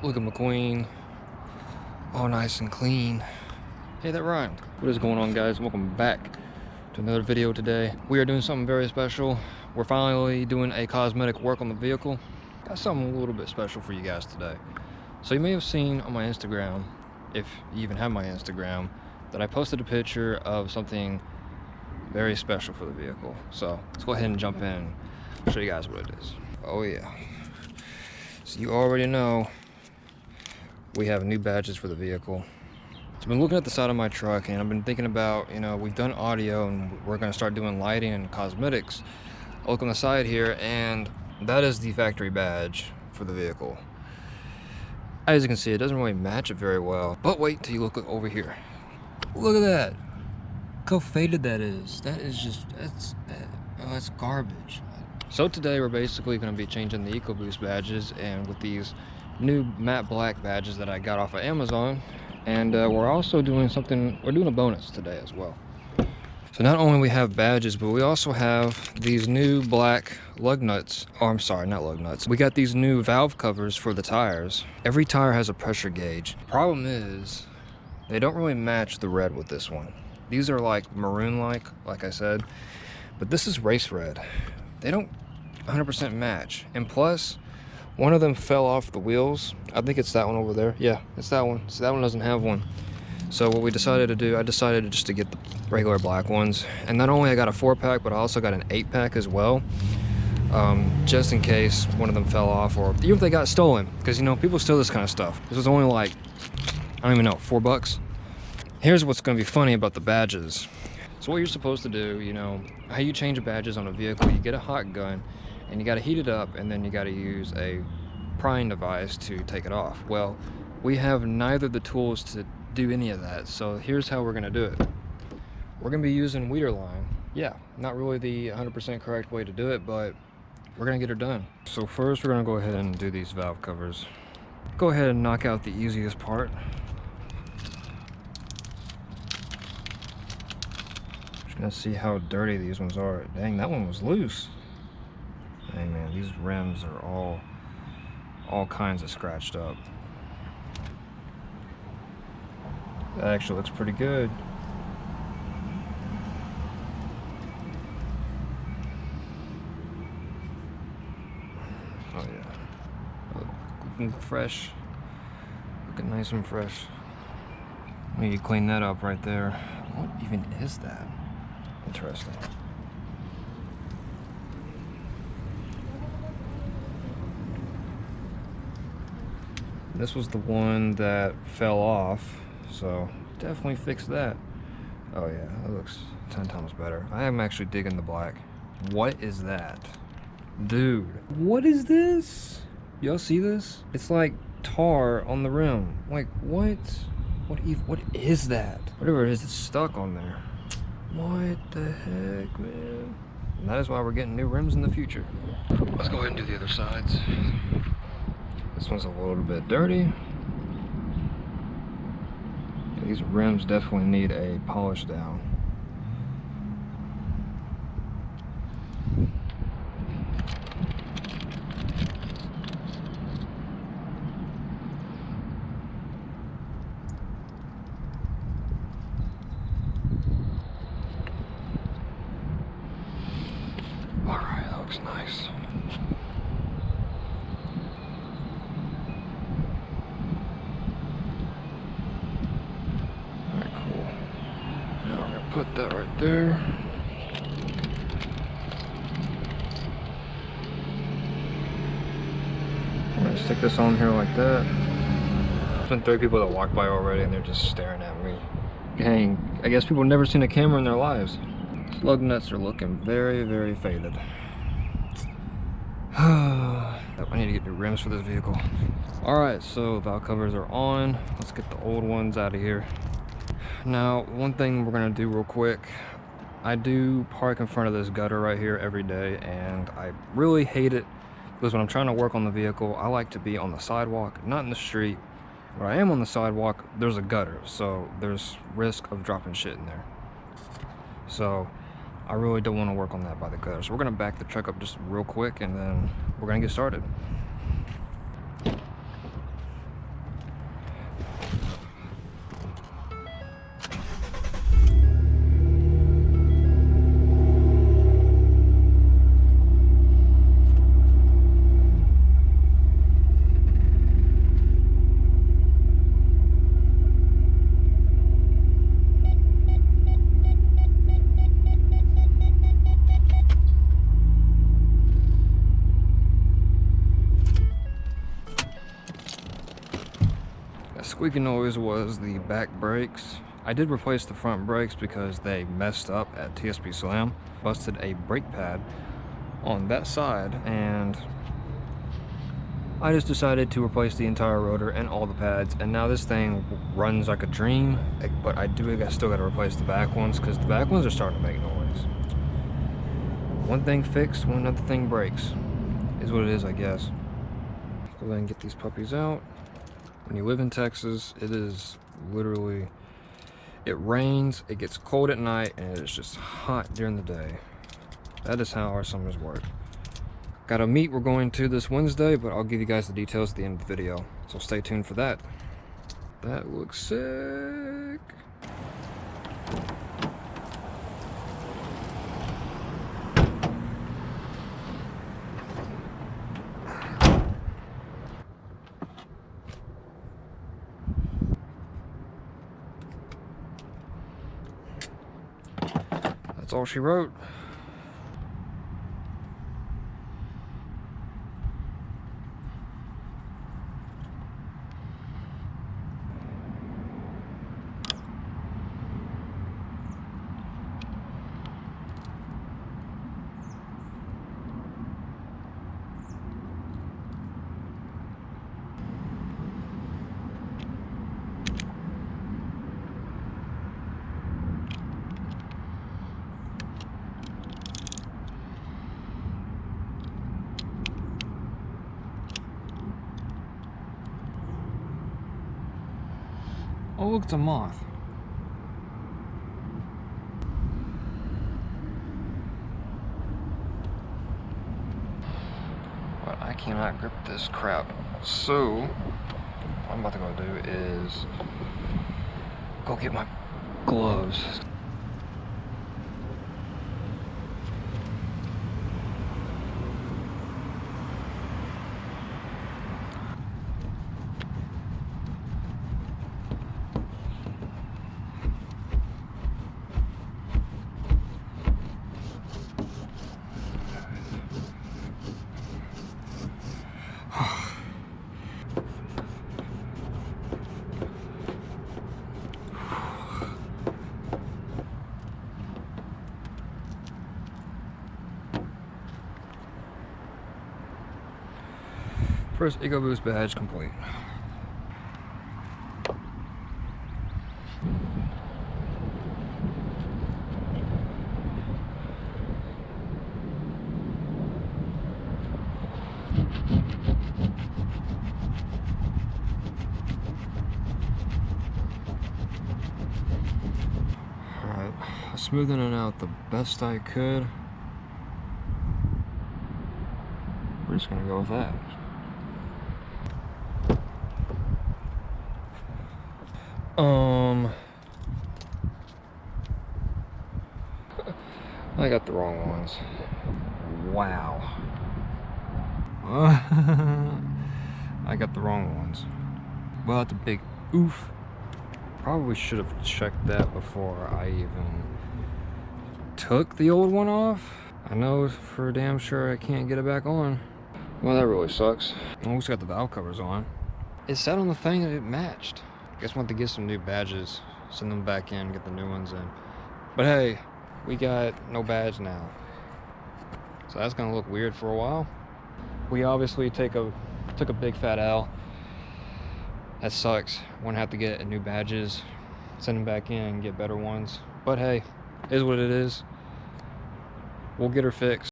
Look at McQueen, all nice and clean. Hey, that rhymed. What is going on, guys? Welcome back to another video today. We are doing something very special. We're finally doing a cosmetic work on the vehicle. Got something a little bit special for you guys today. So you may have seen on my Instagram, if you even have my Instagram, that I posted a picture of something very special for the vehicle. So let's go ahead and jump in, show you guys what it is. Oh yeah. So you already know we have new badges for the vehicle. So I've been looking at the side of my truck and I've been thinking about, we've done audio and we're gonna start doing lighting and cosmetics. I look on the side here and that is the factory badge for the vehicle. As you can see, it doesn't really match it very well, but wait till you look over here. Look at that. Look how faded that is. That is just, that's garbage. So today we're basically gonna be changing the Ecoboost badges, and with these new matte black badges that I got off of Amazon, and we're also doing something, we're doing a bonus today as well. So not only we have badges, but we also have these new black lug nuts. Oh, I'm sorry, not lug nuts. We got these new valve covers for the tires. Every tire has a pressure gauge. Problem is, they don't really match the red with this one. These are like maroon-like I said, but this is race red. They don't 100% match, and plus, one of them fell off the wheels. I think it's that one over there. Yeah, it's that one. So that one doesn't have one. So what we decided to do, I decided just to get the regular black ones. And not only I got a 4-pack, but I also got an 8-pack as well. Just in case one of them fell off, or even if they got stolen. Because, people steal this kind of stuff. This was only like, I don't even know, $4. Here's what's going to be funny about the badges. So what you're supposed to do, how you change badges on a vehicle, you get a hot gun, and you got to heat it up, and then you got to use a prying device to take it off. Well, we have neither of the tools to do any of that, so here's how we're going to do it. We're going to be using weeder line. Yeah, not really the 100% correct way to do it, but we're going to get her done. So first we're going to go ahead and do these valve covers. Go ahead and knock out the easiest part. Just going to see how dirty these ones are. Dang, that one was loose. Hey man, these rims are all kinds of scratched up. That actually looks pretty good. Oh yeah, looking fresh, looking nice and fresh. We need to clean that up right there. What even is that? Interesting. This was the one that fell off, so definitely fix that. Oh yeah, that looks 10 times better. I am actually digging the black. What is that? Dude, what is this? Y'all see this? It's like tar on the rim. Like, what? What is that? Whatever it is, it's stuck on there. What the heck, man? And that is why we're getting new rims in the future. Let's go ahead and do the other sides. This one's a little bit dirty. These rims definitely need a polish down. All right, that looks nice. Put that right there. I'm gonna stick this on here like that. There's been 3 people that walked by already and they're just staring at me. Dang, I guess people have never seen a camera in their lives. Lug nuts are looking very, very faded. I need to get new rims for this vehicle. Alright, so valve covers are on. Let's get the old ones out of here. Now, one thing we're gonna do real quick, I do park in front of this gutter right here every day, and I really hate it because when I'm trying to work on the vehicle, I like to be on the sidewalk, not in the street. When I am on the sidewalk, there's a gutter, so there's risk of dropping shit in there. So I really don't want to work on that by the gutter. So we're gonna back the truck up just real quick, and then we're gonna get started. squeaky noise was the back brakes. I did replace the front brakes because they messed up at TSP Slam. Busted a brake pad on that side, and I just decided to replace the entire rotor and all the pads, and now this thing runs like a dream. But I still got to replace the back ones because the back ones are starting to make noise. One thing fixed, one other thing breaks. Is what it is, I guess. Go ahead and get these puppies out. When you live in Texas, it is literally, it rains, it gets cold at night, and it's just hot during the day. That is how our summers work. Got a meet we're going to this Wednesday, but I'll give you guys the details at the end of the video. So stay tuned for that. That looks sick. That's all she wrote. Oh, look, it's a moth. But I cannot grip this crap. So, what I'm about to go do is go get my gloves. First Ecoboost badge complete. Alright, smoothing it out the best I could. We're just gonna go with that. I got the wrong ones. Wow. I got the wrong ones. Well, that's a big oof. Probably should have checked that before I even took the old one off. I know for damn sure I can't get it back on. Well, that really sucks. I almost got the valve covers on. It said on the thing that it matched. Guess we'll have to get some new badges, send them back in, get the new ones in. But hey, we got no badge now. So that's gonna look weird for a while. We obviously took a big fat L. That sucks. We're gonna have to get new badges, send them back in and get better ones. But hey, it is what it is. We'll get her fixed.